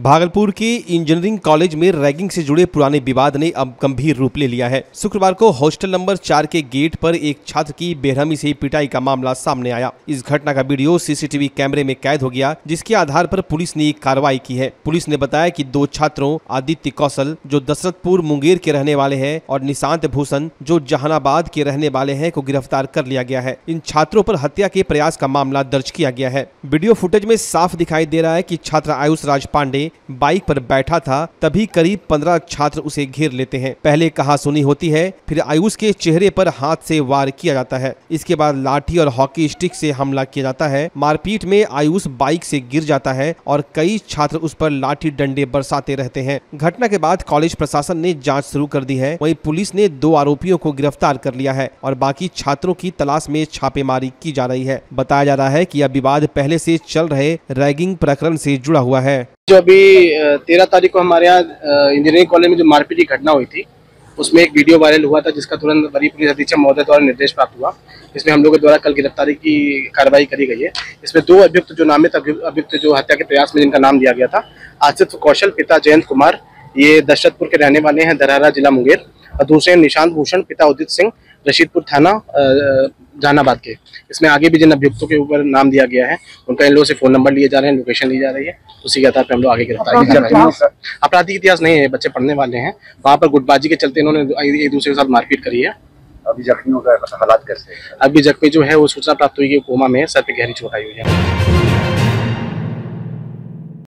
भागलपुर के engineering college में ragging से जुड़े पुराने विवाद ने अब गंभीर रूप ले लिया है। शुक्रवार को हॉस्टल नंबर 4 के गेट पर एक छात्र की बेरहमी से पिटाई का मामला सामने आया। इस घटना का वीडियो सीसीटीवी कैमरे में कैद हो गया, जिसके आधार पर पुलिस ने कार्रवाई की है। पुलिस ने बताया कि दो छात्रों आदित्य कौशल जो दशरथपुर मुंगेर के रहने वाले हैं और निशांत भूषण जो जहानाबाद के रहने वाले हैं को गिरफ्तार कर लिया गया है। इन छात्रों पर हत्या के प्रयास का मामला दर्ज किया गया है। वीडियो फुटेज में साफ दिखाई दे रहा है कि छात्र आयुष राज पांडे बाइक पर बैठा था, तभी करीब 15 छात्र उसे घेर लेते हैं। पहले कहासुनी होती है, फिर आयुष के चेहरे पर हाथ से वार किया जाता है। इसके बाद लाठी और हॉकी स्टिक से हमला किया जाता है। मारपीट में आयुष बाइक से गिर जाता है और कई छात्र उस पर लाठी डंडे बरसाते रहते हैं। घटना के बाद कॉलेज प्रशासन ने जांच शुरू कर दी है। वहीं पुलिस ने 2 आरोपियों को गिरफ्तार कर लिया है और बाकी छात्रों की तलाश में छापेमारी की जा रही है। बताया जा रहा है कि यह विवाद पहले से चल रहे रैगिंग प्रकरण से जुड़ा हुआ है। जो अभी 13 तारीख को हमारे यहाँ इंजीनियरिंग कॉलेज में जो मारपीट की घटना हुई थी, उसमें एक वीडियो वायरल हुआ था, जिसका तुरंत वरीय पुलिस अधीक्षक महोदय द्वारा निर्देश प्राप्त हुआ। इसमें हम लोगों के द्वारा कल गिरफ्तारी की कार्रवाई करी गई है। इसमें 2 अभियुक्त जो नामित अभियुक्त जो हत्या के प्रयास में जिनका नाम दिया गया था, आदित्य कौशल पिता जयंत कुमार, ये दशरथपुर के रहने वाले हैं, धरहरा जिला मुंगेर, और दूसरे निशांत भूषण पिता उदित सिंह, रशीदपुर थाना जहानाबाद के। इसमें आगे भी जिन अभियुक्तों के ऊपर नाम दिया गया है, उनका इन लोगों से फोन नंबर लिए जा रहे हैं, लोकेशन ली जा रही है। उसी के आधार पर हम लोग आगे गिरफ्तारी कर रहे हैं। आपराधिक इतिहास नहीं है, बच्चे पढ़ने वाले हैं। वहाँ पर गुटबाजी के चलते इन्होंने एक दूसरे के साथ मारपीट करी है। अभी जख्मियों का हालात कैसे है? अभी जख्मी जो है वो सूचना प्राप्त हुई कि कोमा में सर पे गहरी चोट आई हुई है।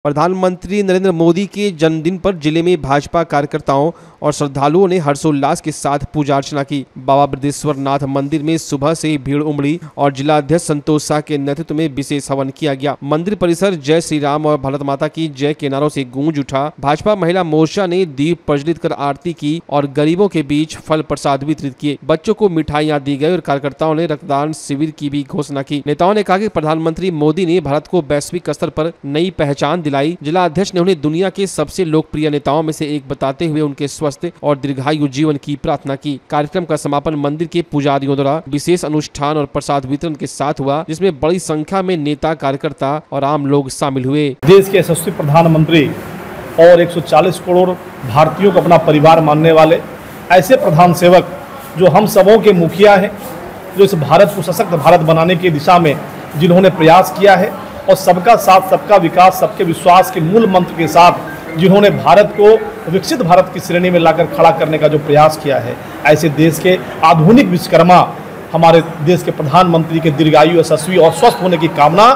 प्रधानमंत्री नरेंद्र मोदी के जन्मदिन पर जिले में भाजपा कार्यकर्ताओं और श्रद्धालुओं ने हर्षोल्लास के साथ पूजा अर्चना की। बाबा बृहदेश्वर नाथ मंदिर में सुबह से भीड़ उमड़ी और जिलाध्यक्ष संतोष शाह के नेतृत्व में विशेष हवन किया गया। मंदिर परिसर जय श्री राम और भारत माता की जय के नारों से गूंज उठा। भाजपा महिला मोर्चा ने दीप प्रज्वलित कर आरती की और गरीबों के बीच फल प्रसाद वितरित किए। बच्चों को मिठाइयां दी गई और कार्यकर्ताओं ने रक्तदान शिविर की भी घोषणा की। नेताओं ने कहा कि प्रधानमंत्री मोदी ने भारत को वैश्विक स्तर पर नई पहचान दिलाई। जिला अध्यक्ष ने उन्हें दुनिया के सबसे लोकप्रिय नेताओं में से एक बताते हुए उनके स्वस्थ और दीर्घायु जीवन की प्रार्थना की। कार्यक्रम का समापन मंदिर के पुजारियों द्वारा विशेष अनुष्ठान और प्रसाद वितरण के साथ हुआ, जिसमें बड़ी संख्या में नेता, कार्यकर्ता और आम लोग शामिल हुए। देश के यशस्वी प्रधानमंत्री और 140 करोड़ भारतीयों को अपना परिवार मानने वाले ऐसे प्रधान सेवक जो हम सबों के मुखिया हैं, जो इस भारत को सशक्त भारत बनाने की दिशा में जिन्होंने प्रयास किया है और सबका साथ, सबका विकास, सबके विश्वास के मूल मंत्र के साथ जिन्होंने भारत को विकसित भारत की श्रेणी में लाकर खड़ा करने का जो प्रयास किया है, ऐसे देश के आधुनिक विश्वकर्मा हमारे देश के प्रधानमंत्री के दीर्घायु, यशस्वी और स्वस्थ होने की कामना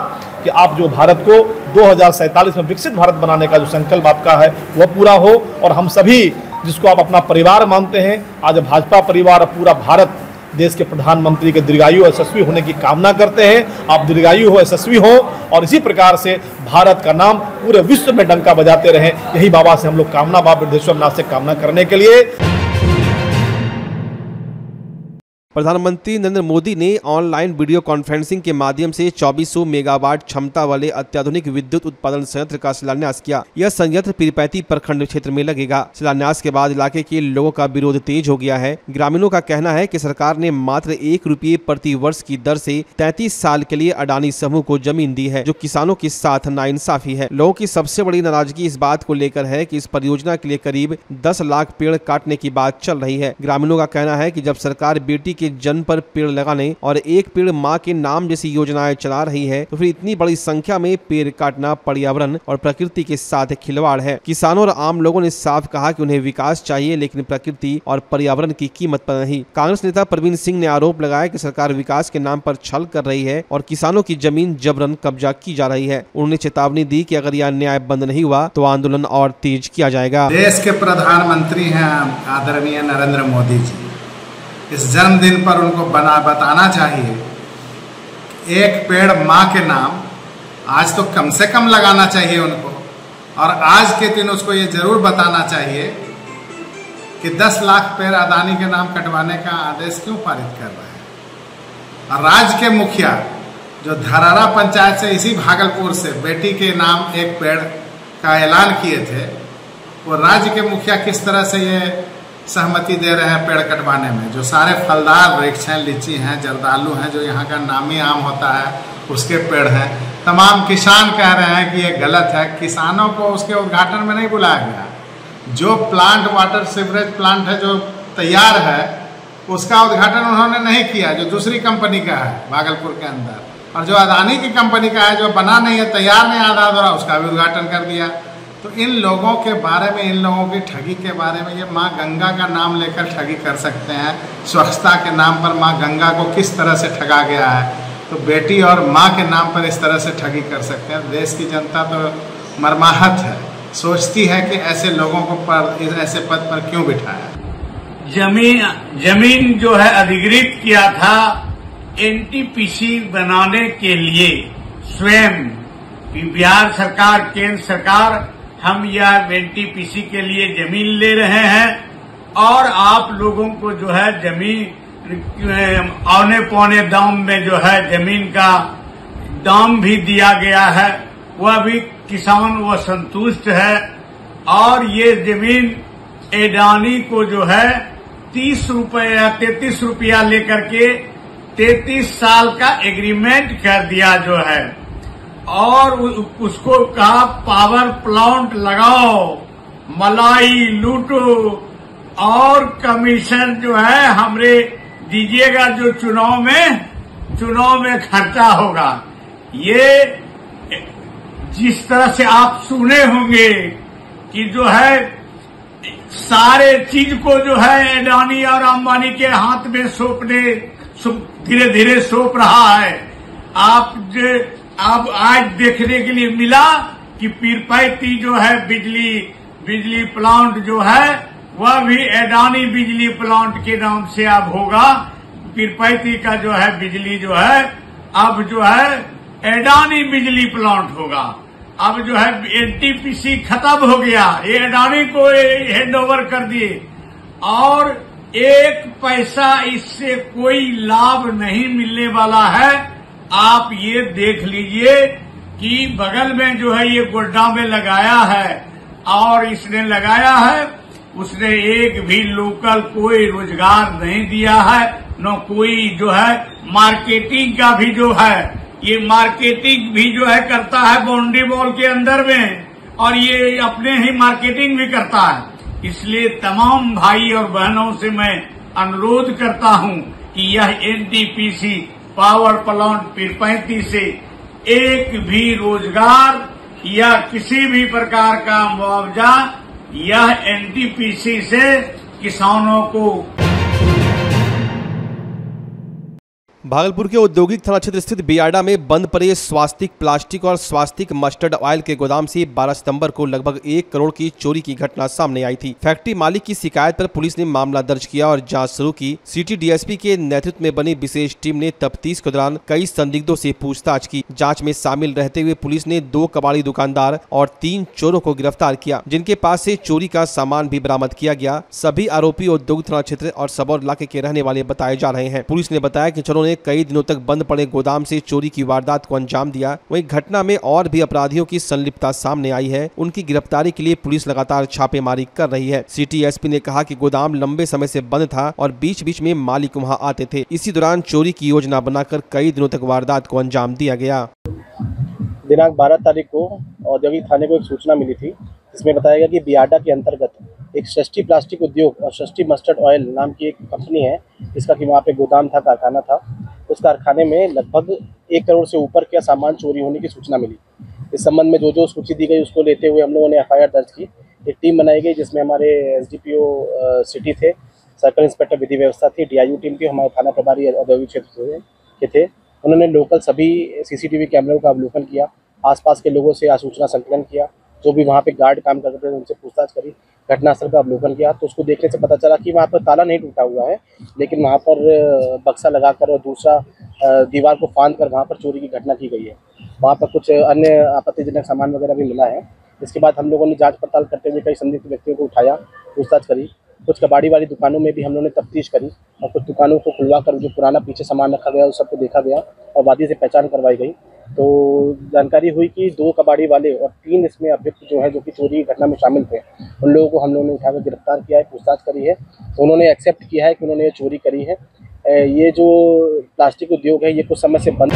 कि आप जो भारत को 2047 में विकसित भारत बनाने का जो संकल्प आपका है वह पूरा हो और हम सभी जिसको आप अपना परिवार मानते हैं, आज भाजपा परिवार और पूरा भारत देश के प्रधानमंत्री के दीर्घायु यशस्वी होने की कामना करते हैं। आप दीर्घायु हो, यशस्वी हो और इसी प्रकार से भारत का नाम पूरे विश्व में डंका बजाते रहें। यही बाबा से हम लोग कामना, बाबा बृहदेश्वर नाथ से कामना करने के लिए। प्रधानमंत्री नरेंद्र मोदी ने ऑनलाइन वीडियो कॉन्फ्रेंसिंग के माध्यम से 2400 मेगावाट क्षमता वाले अत्याधुनिक विद्युत उत्पादन संयंत्र का शिलान्यास किया। यह संयंत्र पीरपैंती प्रखंड क्षेत्र में लगेगा। शिलान्यास के बाद इलाके के लोगों का विरोध तेज हो गया है। ग्रामीणों का कहना है कि सरकार ने मात्र 1 रुपये प्रति वर्ष की दर से 33 साल के लिए अडानी समूह को जमीन दी है, जो किसानों के साथ नाइंसाफी है। लोगों की सबसे बड़ी नाराजगी इस बात को लेकर है कि इस परियोजना के लिए करीब 10 लाख पेड़ काटने की बात चल रही है। ग्रामीणों का कहना है कि जब सरकार बेटी के जन्म पर पेड़ लगाने और एक पेड़ मां के नाम जैसी योजनाएं चला रही है, तो फिर इतनी बड़ी संख्या में पेड़ काटना पर्यावरण और प्रकृति के साथ खिलवाड़ है। किसानों और आम लोगों ने साफ कहा कि उन्हें विकास चाहिए, लेकिन प्रकृति और पर्यावरण की कीमत पर नहीं। कांग्रेस नेता प्रवीण सिंह ने आरोप लगाया कि सरकार विकास के नाम पर छल कर रही है और किसानों की जमीन जबरन कब्जा की जा रही है। उन्होंने चेतावनी दी कि अगर यह न्याय बंद नहीं हुआ तो आंदोलन और तेज किया जाएगा। देश के प्रधानमंत्री हैं आदरणीय नरेंद्र मोदी जी, इस जन्मदिन पर उनको बताना चाहिए एक पेड़ माँ के नाम आज तो कम से कम लगाना चाहिए उनको, और आज के दिन उसको ये जरूर बताना चाहिए कि 10 लाख पेड़ अदानी के नाम कटवाने का आदेश क्यों पारित कर रहे हैं। और राज्य के मुखिया जो धरहरा पंचायत से इसी भागलपुर से बेटी के नाम एक पेड़ का ऐलान किए थे, वो राज्य के मुखिया किस तरह से ये सहमति दे रहे हैं पेड़ कटवाने में। जो सारे फलदार वृक्ष हैं, लीची हैं, जर्दालू हैं, जो यहाँ का नामी आम होता है उसके पेड़ हैं, तमाम किसान कह रहे हैं कि ये गलत है। किसानों को उसके उद्घाटन में नहीं बुलाया गया। जो प्लांट, वाटर सीवरेज प्लांट है जो तैयार है, उसका उद्घाटन उन्होंने नहीं किया, जो दूसरी कंपनी का है भागलपुर के अंदर, और जो अदानी की कंपनी का है जो बना नहीं है, तैयार नहीं आधा अधूरा, उसका भी उद्घाटन कर दिया। तो इन लोगों के बारे में, इन लोगों की ठगी के बारे में, ये माँ गंगा का नाम लेकर ठगी कर सकते हैं। स्वच्छता के नाम पर माँ गंगा को किस तरह से ठगा गया है, तो बेटी और माँ के नाम पर इस तरह से ठगी कर सकते हैं। देश की जनता तो मर्माहत है, सोचती है कि ऐसे लोगों को पर ऐसे पद पर क्यों बिठाया। जमीन जो है अधिग्रहित किया था एनटीपीसी बनाने के लिए स्वयं बिहार सरकार, केंद्र सरकार, हम यह एनटीपीसी के लिए जमीन ले रहे हैं और आप लोगों को जो है जमीन औने पौने दाम में जो है जमीन का दाम भी दिया गया है, वह भी किसान वह संतुष्ट है। और ये जमीन अडानी को जो है 33 रुपया लेकर के 33 साल का एग्रीमेंट कर दिया जो है, और उसको कहा पावर प्लांट लगाओ, मलाई लूटो और कमीशन जो है हमरे दीजिएगा, जो चुनाव में खर्चा होगा। ये जिस तरह से आप सुने होंगे कि जो है सारे चीज को जो है अडानी और अंबानी के हाथ में धीरे धीरे सौंप रहा है। अब आज देखने के लिए मिला कि पीरपैती जो है बिजली प्लांट जो है वह भी अडानी बिजली प्लांट के नाम से अब होगा। पीरपैती का जो है बिजली जो है अब जो है अडानी बिजली प्लांट होगा। अब जो है एनटीपीसी खत्म हो गया, ये अडानी को हैंड ओवर कर दिए और एक पैसा इससे कोई लाभ नहीं मिलने वाला है। आप ये देख लीजिए कि बगल में जो है ये गोड्डा में लगाया है और इसने लगाया है, उसने एक भी लोकल कोई रोजगार नहीं दिया है, न कोई जो है मार्केटिंग का भी जो है, ये मार्केटिंग भी जो है करता है बाउंड्री वॉल के अंदर में, और ये अपने ही मार्केटिंग भी करता है। इसलिए तमाम भाई और बहनों से मैं अनुरोध करता हूं कि यह एनटीपीसी पावर प्लांट पीरपैती से एक भी रोजगार या किसी भी प्रकार का मुआवजा यह एनटीपीसी से किसानों को। भागलपुर के औद्योगिक थाना क्षेत्र स्थित बियाडा में बंद पड़े स्वास्तिक प्लास्टिक और स्वास्तिक मस्टर्ड ऑयल के गोदाम से 12 सितंबर को लगभग 1 करोड़ की चोरी की घटना सामने आई थी। फैक्ट्री मालिक की शिकायत पर पुलिस ने मामला दर्ज किया और जांच शुरू की। सिटी डीएसपी के नेतृत्व में बनी विशेष टीम ने तफ्तीश के दौरान कई संदिग्धों से पूछताछ की। जाँच में शामिल रहते हुए पुलिस ने 2 कबाड़ी दुकानदार और 3 चोरों को गिरफ्तार किया, जिनके पास से चोरी का सामान भी बरामद किया गया। सभी आरोपी औद्योगिक थाना क्षेत्र और सबौर इलाके के रहने वाले बताए जा रहे हैं। पुलिस ने बताया कि चोरों ने कई दिनों तक बंद पड़े गोदाम से चोरी की वारदात को अंजाम दिया। वहीं घटना में और भी अपराधियों की संलिप्तता सामने आई है। उनकी गिरफ्तारी के लिए पुलिस लगातार छापेमारी कर रही है। सिटी एसपी ने कहा कि गोदाम लंबे समय से बंद था और बीच बीच में मालिक वहां आते थे। इसी दौरान चोरी की योजना बनाकर कई दिनों तक वारदात को अंजाम दिया गया। दिनांक 12 तारीख को औद्योगिक थाने को एक सूचना मिली थी, जिसमें बताया गया कि बियाडा के अंतर्गत एक षष्ठी प्लास्टिक उद्योग और षष्ठी मस्टर्ड ऑयल नाम की एक कंपनी है, जिसका कि वहाँ पे गोदाम था, कारखाना था। उस कारखाने में लगभग 1 करोड़ से ऊपर का सामान चोरी होने की सूचना मिली। इस संबंध में जो सूची दी गई उसको लेते हुए हम लोगों ने FIR दर्ज की। एक टीम बनाई गई जिसमें हमारे SDPO सिटी थे, सर्कल इंस्पेक्टर विधि व्यवस्था थी, DIU टीम थी, हमारे थाना प्रभारी औद्योगिक क्षेत्र के थे। उन्होंने लोकल सभी CCTV कैमरों का अवलोकन किया, आसपास के लोगों से सूचना संकलन किया, जो भी वहाँ पे गार्ड काम करते थे उनसे पूछताछ करी, घटनास्थल का अवलोकन किया। तो उसको देखने से पता चला कि वहाँ पर ताला नहीं टूटा हुआ है, लेकिन वहाँ पर बक्सा लगाकर और दूसरा दीवार को फांद कर वहाँ पर चोरी की घटना की गई है। वहाँ पर कुछ अन्य आपत्तिजनक सामान वगैरह भी मिला है। इसके बाद हम लोगों ने जांच पड़ताल करते हुए कई संदिग्ध व्यक्तियों को उठाया, पूछताछ करी। कुछ कबाड़ी वाली दुकानों में भी हम लोगों ने तफ्तीश करी और कुछ दुकानों को खुलवा कर जो पुराना पीछे सामान रखा गया उस सबको देखा गया और वादी से पहचान करवाई गई। तो जानकारी हुई कि 2 कबाड़ी वाले और 3 इसमें अभियुक्त जो है, जो कि चोरी की घटना में शामिल थे, उन लोगों को हम लोगों ने उठाकर गिरफ्तार किया है, पूछताछ करी है। तो उन्होंने एक्सेप्ट किया है कि उन्होंने ये चोरी करी है। ये जो प्लास्टिक उद्योग है ये कुछ समय से बंद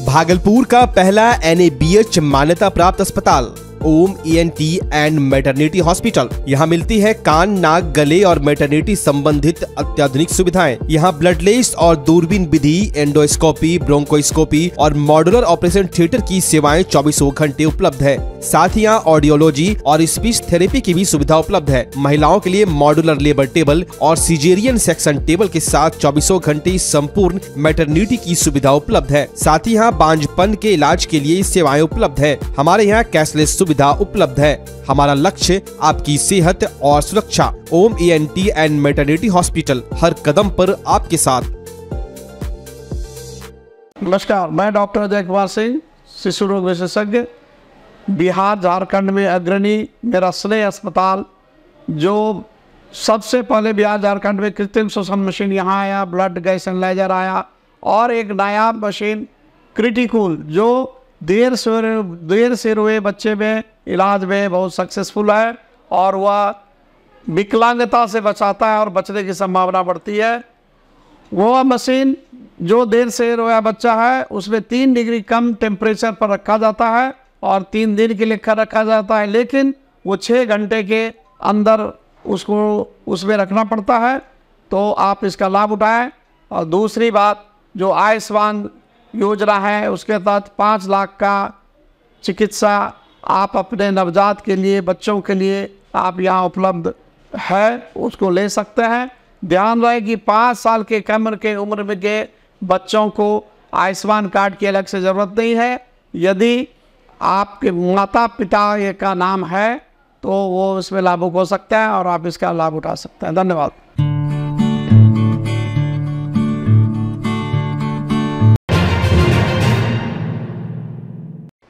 भागलपुर का पहला NABH मान्यता प्राप्त अस्पताल ओम ENT एंड मैटरनिटी हॉस्पिटल। यहाँ मिलती है कान, नाक, गले और मैटरनिटी संबंधित अत्याधुनिक सुविधाएं। यहाँ ब्लडलेस और दूरबीन विधि, एंडोस्कोपी, ब्रोंकोस्कोपी और मॉड्यूलर ऑपरेशन थिएटर की सेवाएं 24 घंटे उपलब्ध है। साथ ही यहाँ ऑडियोलॉजी और स्पीच थेरेपी की भी सुविधा उपलब्ध है। महिलाओं के लिए मॉड्यूलर लेबर टेबल और सिजेरियन सेक्शन टेबल के साथ 24 घंटे संपूर्ण मैटरनिटी की सुविधा उपलब्ध है। साथ ही यहाँ बांझपन के इलाज के लिए सेवाएं उपलब्ध है। हमारे यहाँ कैशलेस सुविधा उपलब्ध है। हमारा लक्ष्य आपकी सेहत और सुरक्षा। ओम ENT एंड मैटरनिटी हॉस्पिटल, हर कदम पर आपके साथ। नमस्कार, मैं डॉक्टर अजय कुमार सिंह, शिशु रोग विशेषज्ञ, बिहार झारखंड में अग्रणी मेरा स्नेह अस्पताल, जो सबसे पहले बिहार झारखंड में कृत्रिम श्वसन मशीन यहाँ आया, ब्लड गैस एनालाइजर आया, और एक नायाब मशीन क्रिटिकल जो देर से रोए बच्चे में इलाज में बहुत सक्सेसफुल है, और वह विकलांगता से बचाता है और बचने की संभावना बढ़ती है। वह मशीन जो देर से रोया बच्चा है उसमें 3 डिग्री कम टेम्परेचर पर रखा जाता है और 3 दिन के लिए रखा जाता है, लेकिन वो 6 घंटे के अंदर उसको उसमें रखना पड़ता है। तो आप इसका लाभ उठाएं। और दूसरी बात, जो आयुष्मान योजना है उसके तहत 5 लाख का चिकित्सा आप अपने नवजात के लिए, बच्चों के लिए आप यहाँ उपलब्ध है, उसको ले सकते हैं। ध्यान रहे कि 5 साल के कम के उम्र में के बच्चों को आयुष्मान कार्ड की अलग से ज़रूरत नहीं है। यदि आपके माता पिता का नाम है तो वो इसमें लाभुक हो सकता है और आप इसका लाभ उठा सकते हैं। धन्यवाद।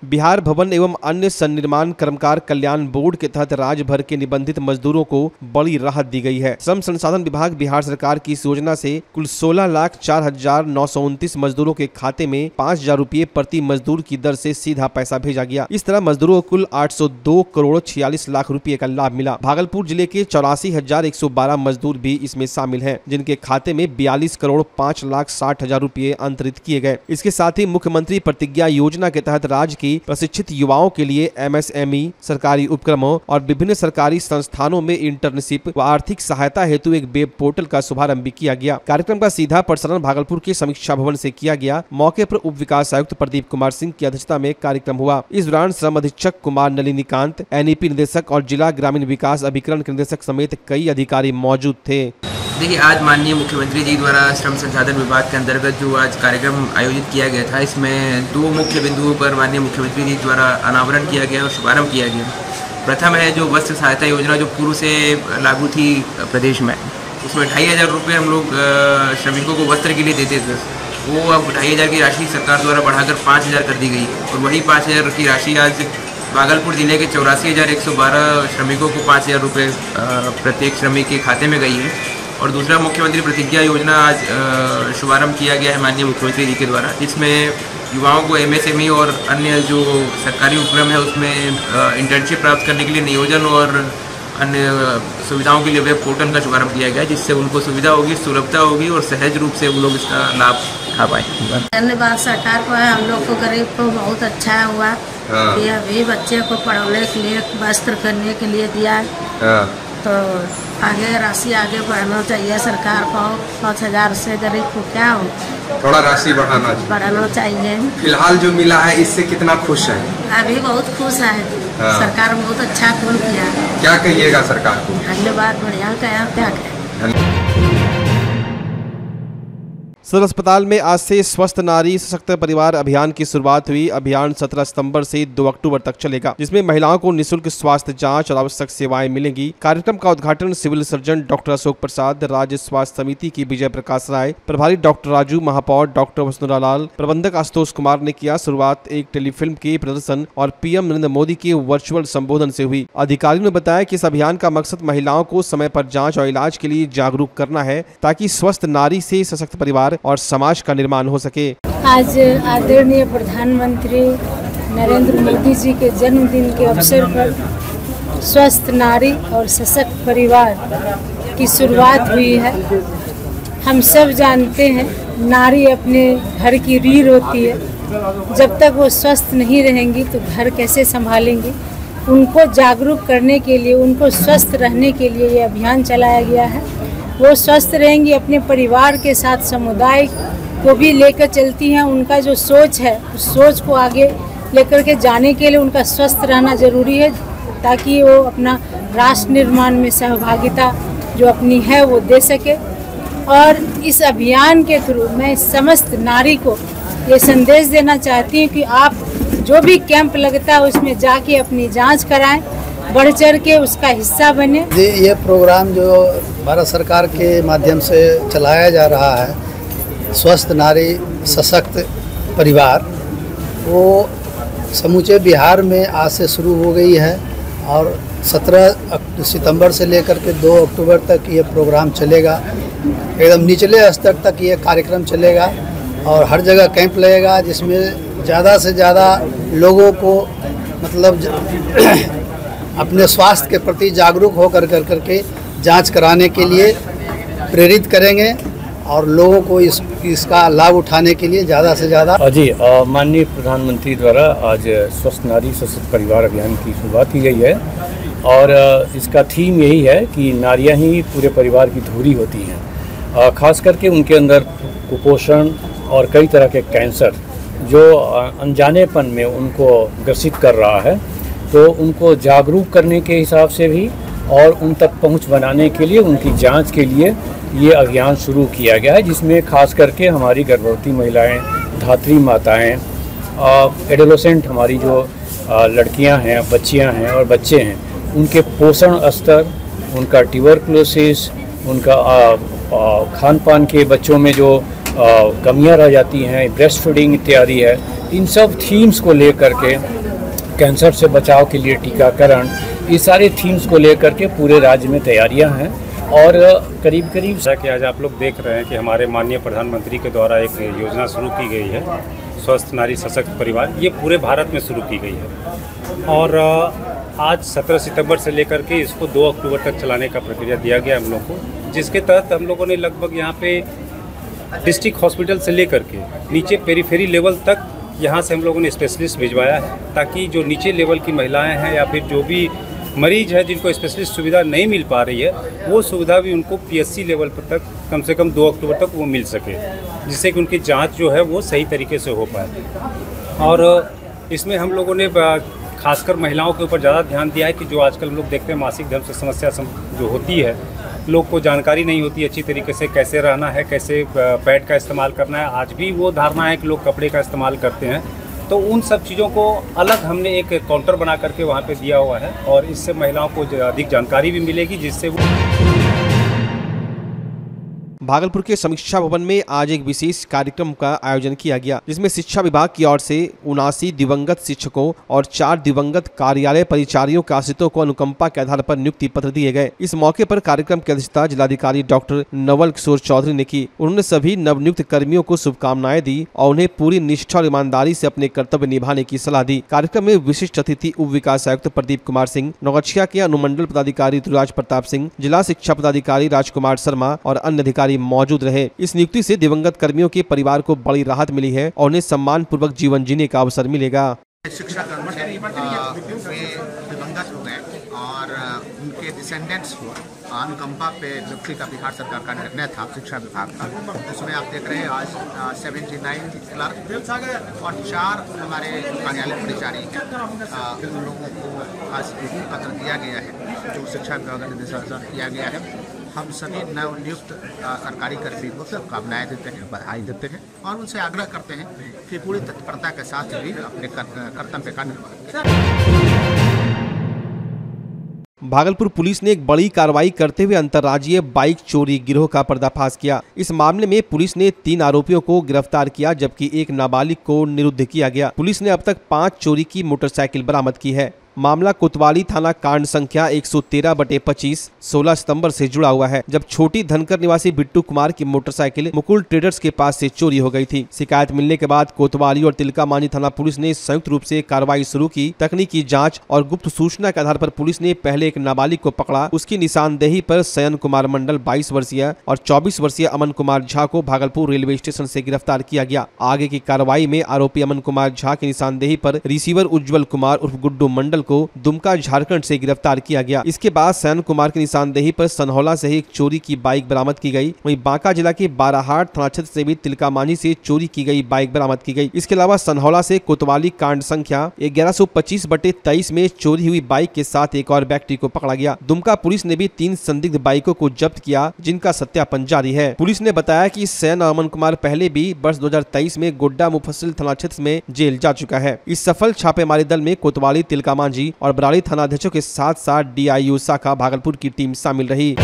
बिहार भवन एवं अन्य सन्निर्माण कर्मकार कल्याण बोर्ड के तहत राज्य भर के निबंधित मजदूरों को बड़ी राहत दी गई है। श्रम संसाधन विभाग बिहार सरकार की इस योजना से कुल 16,04,929 मजदूरों के खाते में 5,000 रुपये प्रति मजदूर की दर से सीधा पैसा भेजा गया। इस तरह मजदूरों को कुल 802 करोड़ 46 लाख रुपए का लाभ मिला। भागलपुर जिले के 84,112 मजदूर भी इसमें शामिल है, जिनके खाते में 42 करोड़ 5,60,000 रुपए अंतरित किए गए। इसके साथ ही मुख्यमंत्री प्रतिज्ञा योजना के तहत राज्य की प्रशिक्षित युवाओं के लिए MSME, सरकारी उपक्रमों और विभिन्न सरकारी संस्थानों में इंटर्नशिप व आर्थिक सहायता हेतु एक वेब पोर्टल का शुभारंभ भी किया गया। कार्यक्रम का सीधा प्रसारण भागलपुर के समीक्षा भवन से किया गया। मौके पर उप विकास आयुक्त प्रदीप कुमार सिंह की अध्यक्षता में कार्यक्रम हुआ। इस दौरान श्रम अधीक्षक कुमार नलिनीकांत, NEP निदेशक और जिला ग्रामीण विकास अभिकरण के निदेशक समेत कई अधिकारी मौजूद थे। देखिए, आज माननीय मुख्यमंत्री जी द्वारा श्रम संसाधन विभाग के अंतर्गत जो आज कार्यक्रम आयोजित किया गया था, इसमें 2 मुख्य बिंदुओं पर माननीय मुख्यमंत्री जी द्वारा अनावरण किया गया और शुभारंभ किया गया। प्रथम है जो वस्त्र सहायता योजना जो पूर्व से लागू थी प्रदेश में, उसमें 2,500 रुपये हम लोग श्रमिकों को वस्त्र के लिए देते थे। वो अब 2,500 की राशि सरकार द्वारा बढ़ाकर 5,000 कर दी गई और वही 5,000 की राशि आज भागलपुर जिले के 84,112 श्रमिकों को 5,000 रुपये प्रत्येक श्रमिक के खाते में गई है। और दूसरा, मुख्यमंत्री प्रतिज्ञा योजना आज शुभारंभ किया गया है माननीय मुख्यमंत्री जी के द्वारा, जिसमें युवाओं को MSME और अन्य जो सरकारी उपक्रम है उसमें इंटर्नशिप प्राप्त करने के लिए नियोजन और अन्य सुविधाओं के लिए वेब पोर्टल का शुभारंभ किया गया, जिससे उनको सुविधा होगी, सुलभता होगी और सहज रूप से वो लोग इसका लाभ उठा पाएंगे। धन्यवाद सरकार को है, हम लोग को गरीब को बहुत अच्छा हुआ कि अभी बच्चे को पढ़ने के लिए, वस्त्र करने के लिए दिया। तो आगे राशि आगे बढ़ाना चाहिए सरकार को। 5,000 से गरीब को क्या हो, थोड़ा राशि बढ़ाना चाहिए। फिलहाल जो मिला है इससे कितना खुश है? अभी बहुत खुश है। सरकार बहुत अच्छा काम किया। क्या कहिएगा सरकार को? धन्यवाद, बढ़िया कहा, क्या कहें। सदर अस्पताल में आज से स्वस्थ नारी सशक्त परिवार अभियान की शुरुआत हुई। अभियान 17 सितंबर से 2 अक्टूबर तक चलेगा, जिसमें महिलाओं को निःशुल्क स्वास्थ्य जांच और आवश्यक सेवाएं मिलेंगी। कार्यक्रम का उद्घाटन civil surgeon doctor Ashok Prasad, राज्य स्वास्थ्य समिति की विजय प्रकाश राय, प्रभारी डॉक्टर राजू, महापौर डॉक्टर वसुंधरा लाल, प्रबंधक आशुतोष कुमार ने किया। शुरुआत एक टेलीफिल्म के प्रदर्शन और PM नरेंद्र मोदी के वर्चुअल संबोधन से हुई। अधिकारियों ने बताया कि इस अभियान का मकसद महिलाओं को समय पर जाँच और इलाज के लिए जागरूक करना है, ताकि स्वस्थ नारी से सशक्त परिवार और समाज का निर्माण हो सके। आज आदरणीय प्रधानमंत्री नरेंद्र मोदी जी के जन्मदिन के अवसर पर स्वस्थ नारी और सशक्त परिवार की शुरुआत हुई है। हम सब जानते हैं नारी अपने घर की रीढ़ होती है, जब तक वो स्वस्थ नहीं रहेंगी तो घर कैसे संभालेंगी। उनको जागरूक करने के लिए, उनको स्वस्थ रहने के लिए ये अभियान चलाया गया है। वो स्वस्थ रहेंगी, अपने परिवार के साथ समुदाय को भी लेकर चलती हैं। उनका जो सोच है उस सोच को आगे लेकर के जाने के लिए उनका स्वस्थ रहना ज़रूरी है, ताकि वो अपना राष्ट्र निर्माण में सहभागिता जो अपनी है वो दे सके। और इस अभियान के थ्रू मैं समस्त नारी को ये संदेश देना चाहती हूँ कि आप जो भी कैंप लगता है उसमें जाके अपनी जांच कराएं, बढ़ चढ़ के उसका हिस्सा बने। ये प्रोग्राम जो भारत सरकार के माध्यम से चलाया जा रहा है, स्वस्थ नारी सशक्त परिवार, वो समूचे बिहार में आज से शुरू हो गई है और 17 सितंबर से लेकर के 2 अक्टूबर तक ये प्रोग्राम चलेगा। एकदम निचले स्तर तक ये कार्यक्रम चलेगा और हर जगह कैंप लगेगा, जिसमें ज़्यादा से ज़्यादा लोगों को मतलब अपने स्वास्थ्य के प्रति जागरूक होकर करके जांच कराने के लिए प्रेरित करेंगे और लोगों को इसका लाभ उठाने के लिए ज़्यादा से ज़्यादा। जी, माननीय प्रधानमंत्री द्वारा आज स्वस्थ नारी सशक्त परिवार अभियान की शुरुआत की गई है और इसका थीम यही है कि नारियां ही पूरे परिवार की धुरी होती हैं। खास करके उनके अंदर कुपोषण और कई तरह के कैंसर जो अनजानेपन में उनको ग्रसित कर रहा है, तो उनको जागरूक करने के हिसाब से भी और उन तक पहुंच बनाने के लिए उनकी जांच के लिए ये अभियान शुरू किया गया है, जिसमें खास करके हमारी गर्भवती महिलाएं, धात्री माताएं, एडोलेसेंट हमारी जो लड़कियां हैं, बच्चियां हैं और बच्चे हैं, उनके पोषण स्तर, उनका ट्यूबरकुलोसिस, उनका खान पान के बच्चों में जो कमियां रह जाती हैं, ब्रेस्ट फीडिंग इत्यादि है, इन सब थीम्स को लेकर के कैंसर से बचाव के लिए टीकाकरण, ये सारे थीम्स को लेकर के पूरे राज्य में तैयारियां हैं और करीब जैसा कि आज आप लोग देख रहे हैं कि हमारे माननीय प्रधानमंत्री के द्वारा एक योजना शुरू की गई है, स्वस्थ नारी सशक्त परिवार, ये पूरे भारत में शुरू की गई है और आज 17 सितंबर से लेकर के इसको 2 अक्टूबर तक चलाने का प्रक्रिया दिया गया हम लोग को, जिसके तहत हम लोगों ने लगभग यहाँ पे डिस्ट्रिक्ट हॉस्पिटल से लेकर के नीचे पेरीफेरी लेवल तक यहाँ से हम लोगों ने स्पेशलिस्ट भिजवाया है, ताकि जो नीचे लेवल की महिलाएं हैं या फिर जो भी मरीज है जिनको स्पेशलिस्ट सुविधा नहीं मिल पा रही है, वो सुविधा भी उनको पीएचसी लेवल पर तक कम से कम 2 अक्टूबर तक वो मिल सके, जिससे कि उनकी जांच जो है वो सही तरीके से हो पाए। और इसमें हम लोगों ने खासकर महिलाओं के ऊपर ज़्यादा ध्यान दिया है कि जो आजकल हम लोग देखते हैं मासिक धर्म से समस्या जो होती है, लोग को जानकारी नहीं होती अच्छी तरीके से कैसे रहना है, कैसे पैड का इस्तेमाल करना है। आज भी वो धारणा है कि लोग कपड़े का इस्तेमाल करते हैं, तो उन सब चीज़ों को अलग हमने एक काउंटर बना करके वहाँ पे दिया हुआ है और इससे महिलाओं को अधिक जानकारी भी मिलेगी, जिससे वो। भागलपुर के समीक्षा भवन में आज एक विशेष कार्यक्रम का आयोजन किया गया, जिसमें शिक्षा विभाग की ओर से 79 दिवंगत शिक्षकों और 4 दिवंगत कार्यालय परिचारियों के आश्रितों को अनुकंपा के आधार पर नियुक्ति पत्र दिए गए। इस मौके पर कार्यक्रम की अध्यक्षता जिलाधिकारी डॉक्टर नवल किशोर चौधरी ने की। उन्होंने सभी नवनियुक्त कर्मियों को शुभकामनाएं दी और उन्हें पूरी निष्ठा और ईमानदारी से अपने कर्तव्य निभाने की सलाह दी। कार्यक्रम में विशिष्ट अतिथि उप विकास आयुक्त प्रदीप कुमार सिंह, नौगछिया के अनुमंडल पदाधिकारी ऋतुराज प्रताप सिंह, जिला शिक्षा पदाधिकारी राजकुमार शर्मा और अन्य अधिकारी मौजूद रहे। इस नियुक्ति से दिवंगत कर्मियों के परिवार को बड़ी राहत मिली है और उन्हें सम्मान पूर्वक जीवन जीने का अवसर मिलेगा। शिक्षा कर्मचारी वे दिवंगत हो गए और उनके डिसेंडेंट्स को अनुकंपा पे नियुक्ति का बिहार सरकार का निर्णय था शिक्षा विभाग का। उसमें आप देख रहे हैं आज 79 क्लर्क और 4 हमारे कार्यालय परिचारी हैं, उन लोगों को आज नियुक्ति पत्र दिया गया है जो शिक्षा विभाग का निर्देशानुसार किया गया है। हम सभी नवनियुक्त सरकारी कर्मियों को शुभकामनाएं देते हैं, बधाई देते हैं और उनसे आग्रह करते हैं कि पूरी तत्परता के साथ भी अपने कर्तव्य का निर्वहन करें। भागलपुर पुलिस ने एक बड़ी कार्रवाई करते हुए अंतर्राज्यीय बाइक चोरी गिरोह का पर्दाफाश किया। इस मामले में पुलिस ने 3 आरोपियों को गिरफ्तार किया, जबकि एक नाबालिग को निरुद्ध किया गया। पुलिस ने अब तक 5 चोरी की मोटरसाइकिल बरामद की है। मामला कोतवाली थाना कांड संख्या 113/25 16 सितंबर से जुड़ा हुआ है, जब छोटी धनकर निवासी बिट्टू कुमार की मोटरसाइकिल मुकुल ट्रेडर्स के पास से चोरी हो गई थी। शिकायत मिलने के बाद कोतवाली और तिलकामांझी थाना पुलिस ने संयुक्त रूप से कार्रवाई शुरू की। तकनीकी जांच और गुप्त सूचना के आधार पर पुलिस ने पहले एक नाबालिग को पकड़ा। उसकी निशानदेही पर सयन कुमार मंडल 22 वर्षीय और 24 वर्षीय अमन कुमार झा को भागलपुर रेलवे स्टेशन से गिरफ्तार किया गया। आगे की कार्रवाई में आरोपी अमन कुमार झा की निशानदेही पर रिसीवर उज्जवल कुमार उर्फ गुड्डू मंडल को दुमका झारखंड से गिरफ्तार किया गया। इसके बाद सयन कुमार की निशानदेही पर सनहौला से ही एक चोरी की बाइक बरामद की गई। वहीं बांका जिला के बाराहाट थाना क्षेत्र से भी तिलकामांझी से चोरी की गई बाइक बरामद की गई। इसके अलावा सनहौला से कोतवाली कांड संख्या 1125/23 में चोरी हुई बाइक के साथ एक और व्यक्ति को पकड़ा गया। दुमका पुलिस ने भी 3 संदिग्ध बाइकों को जब्त किया, जिनका सत्यापन जारी है। पुलिस ने बताया कि सैन और अमन कुमार पहले भी वर्ष 2023 में गोड्डा मुफस्सिल थाना क्षेत्र में जेल जा चुका है। इस सफल छापेमारी दल में कोतवाली, तिलकामांझी और बराड़ी थानाध्यक्षों के साथ साथ DIU शाखा भागलपुर की टीम शामिल रही।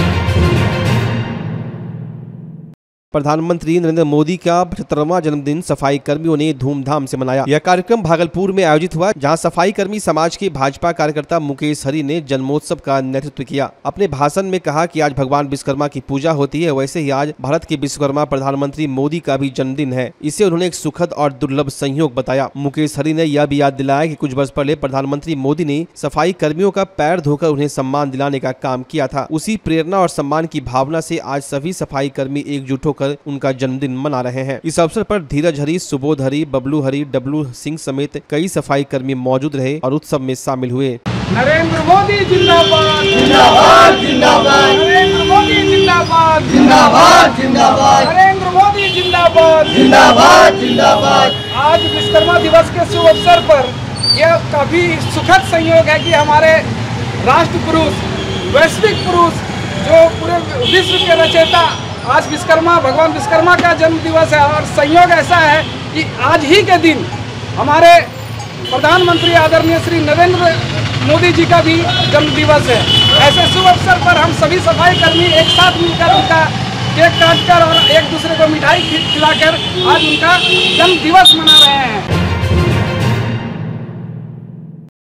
प्रधानमंत्री नरेंद्र मोदी का 75वां जन्मदिन सफाई कर्मियों ने धूमधाम से मनाया। यह कार्यक्रम भागलपुर में आयोजित हुआ, जहां सफाई कर्मी समाज के भाजपा कार्यकर्ता मुकेश हरि ने जन्मोत्सव का नेतृत्व किया। अपने भाषण में कहा कि आज भगवान विश्वकर्मा की पूजा होती है, वैसे ही आज भारत के विश्वकर्मा प्रधानमंत्री मोदी का भी जन्मदिन है। इसे उन्होंने एक सुखद और दुर्लभ संयोग बताया। मुकेश हरि ने यह भी याद दिलाया कि कुछ वर्ष पहले प्रधानमंत्री मोदी ने सफाई कर्मियों का पैर धोकर उन्हें सम्मान दिलाने का काम किया था। उसी प्रेरणा और सम्मान की भावना से आज सभी सफाई कर्मी एकजुट होकर उनका जन्मदिन मना रहे हैं। इस अवसर पर धीरज हरि, सुबोध हरि, बबलू हरि, डब्लू सिंह समेत कई सफाई कर्मी मौजूद रहे और उत्सव में शामिल हुए। नरेंद्र मोदी जिंदाबाद जिंदाबाद जिंदाबाद, नरेंद्र मोदी जिंदाबाद जिंदाबाद जिंदाबाद, नरेंद्र मोदी जिंदाबाद जिंदाबाद जिंदाबाद। आज विश्वकर्मा दिवस के शुभ अवसर पर यह काफी सुखद संयोग है कि हमारे राष्ट्र पुरुष, वैश्विक पुरुष, जो पूरे विश्व के रचयिता, आज विश्वकर्मा, भगवान विश्वकर्मा का जन्म दिवस है। और संयोग ऐसा है कि आज ही के दिन हमारे प्रधानमंत्री आदरणीय श्री नरेंद्र मोदी जी का भी जन्म दिवस है। ऐसे शुभ अवसर पर हम सभी सफाई कर्मी एक साथ मिलकर उनका केक काटकर और एक दूसरे को मिठाई खिलाकर आज उनका जन्म दिवस मना रहे हैं।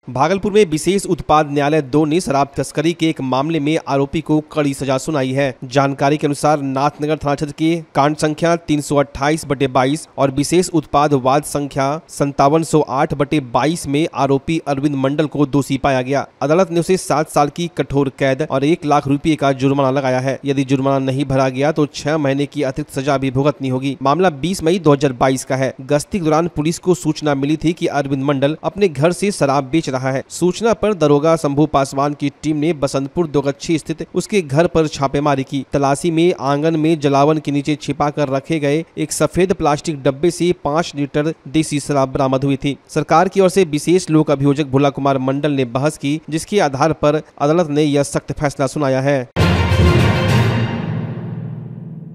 भागलपुर में विशेष उत्पाद न्यायालय 2 ने शराब तस्करी के एक मामले में आरोपी को कड़ी सजा सुनाई है। जानकारी के अनुसार नाथनगर थाना क्षेत्र के कांड संख्या 328/22 और विशेष उत्पाद वाद संख्या 5708/22 में आरोपी अरविंद मंडल को दोषी पाया गया। अदालत ने उसे 7 साल की कठोर कैद और 1 लाख रुपए का जुर्माना लगाया है। यदि जुर्माना नहीं भरा गया तो 6 महीने की अतिरिक्त सजा भी भुगतनी होगी। मामला 20 मई 2022 का है। गश्ती के दौरान पुलिस को सूचना मिली थी कि अरविंद मंडल अपने घर से शराब बेच रहा है। सूचना पर दरोगा शंभू पासवान की टीम ने बसंतपुर दोगच्छी स्थित उसके घर पर छापेमारी की। तलाशी में आंगन में जलावन के नीचे छिपाकर रखे गए एक सफेद प्लास्टिक डब्बे से 5 लीटर देसी शराब बरामद हुई थी। सरकार की ओर से विशेष लोक अभियोजक भोला कुमार मंडल ने बहस की, जिसके आधार पर अदालत ने यह सख्त फैसला सुनाया है।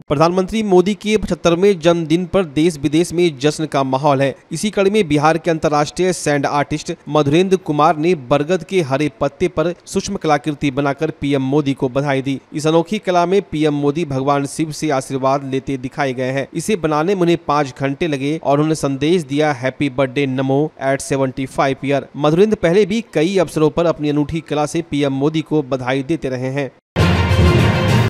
प्रधानमंत्री मोदी के 75वें जन्मदिन पर देश विदेश में जश्न का माहौल है। इसी कड़ी में बिहार के अंतर्राष्ट्रीय सैंड आर्टिस्ट मधुरेंद्र कुमार ने बरगद के हरे पत्ते पर सूक्ष्म कलाकृति बनाकर पीएम मोदी को बधाई दी। इस अनोखी कला में पीएम मोदी भगवान शिव से आशीर्वाद लेते दिखाए गए हैं। इसे बनाने में उन्हें 5 घंटे लगे और उन्होंने संदेश दिया, हैप्पी बर्थडे नमो एट 75 ईयर। मधुरेंद्र पहले भी कई अवसरों पर अपनी अनूठी कला से पीएम मोदी को बधाई देते रहे हैं।